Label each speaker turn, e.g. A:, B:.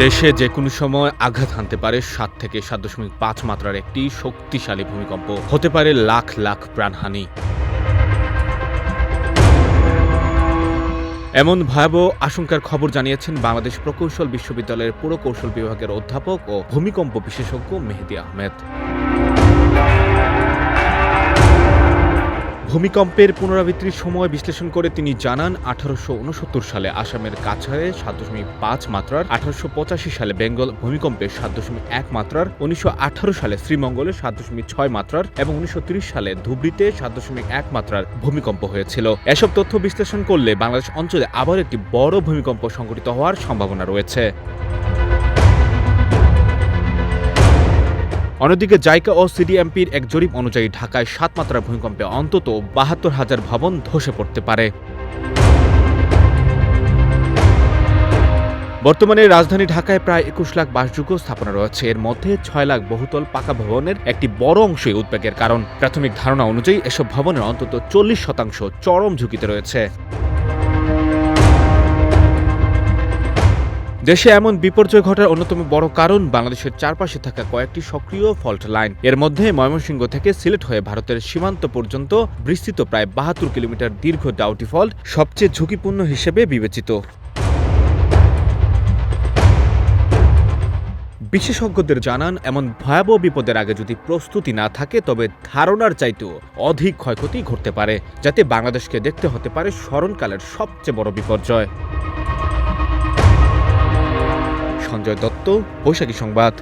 A: দেশে যেকোনো সময় আঘাত হানতে পারে ৭ থেকে ৭.৫ মাত্রার একটি শক্তিশালী ভূমিকম্প। হতে পারে লাখ লাখ প্রাণহানি। এমন ভয়াবহ আশঙ্কার খবর জানিয়েছেন বাংলাদেশ প্রকৌশল বিশ্ববিদ্যালয়ের পুরকৌশল বিভাগের অধ্যাপক ও ভূমিকম্প বিশেষজ্ঞ মেহেদী আহমেদ। ভূমিকম্পের পুনরাবৃত্তির সময় বিশ্লেষণ করে তিনি জানান, ১৮৬৯ সালে আসামের কাছাড়ে ৭.৫ মাত্রার, ১৮৮৫ সালে বেঙ্গল ভূমিকম্পে ৭.১ মাত্রার, ১৯১৮ সালে শ্রীমঙ্গলে ৭.৬ মাত্রার এবং ১৯৩০ সালে ধুবড়ীতে ৭.১ মাত্রার ভূমিকম্প হয়েছিল। এসব তথ্য বিশ্লেষণ করলে বাংলাদেশ অঞ্চলে আবার একটি বড় ভূমিকম্প সংঘটিত হওয়ার সম্ভাবনা রয়েছে। অন্যদিকে জাইকা ও সিডিএমপির এক জরিপ অনুযায়ী ঢাকায় ৭ মাত্রার ভূমিকম্পে অন্তত ৭২,০০০ ভবন ধসে পড়তে পারে। বর্তমানে রাজধানী ঢাকায় প্রায় ২১ লাখ বাসযোগ্য স্থাপনা রয়েছে। এর মধ্যে ৬ লাখ বহুতল পাকা ভবনের একটি বড় অংশই উদ্বেগের কারণ। প্রাথমিক ধারণা অনুযায়ী এসব ভবনের অন্তত ৪০% চরম ঝুঁকিতে রয়েছে। দেশে এমন বিপর্যয় ঘটার অন্যতম বড় কারণ বাংলাদেশের চারপাশে থাকা কয়েকটি সক্রিয় ফল্ট লাইন। এর মধ্যে ময়মনসিংহ থেকে সিলেট হয়ে ভারতের সীমান্ত পর্যন্ত বিস্তৃত প্রায় ৭২ কিলোমিটার দীর্ঘ ডাউটি ফল্ট সবচেয়ে ঝুঁকিপূর্ণ হিসেবে বিবেচিত। বিশেষজ্ঞদের জানান, এমন ভয়াবহ বিপদের আগে যদি প্রস্তুতি না থাকে তবে ধারণার চাইতেও অধিক ক্ষয়ক্ষতি ঘটতে পারে, যাতে বাংলাদেশকে দেখতে হতে পারে স্মরণকালের সবচেয়ে বড় বিপর্যয়। সঞ্জয় দত্ত, বৈশাখী সংবাদ।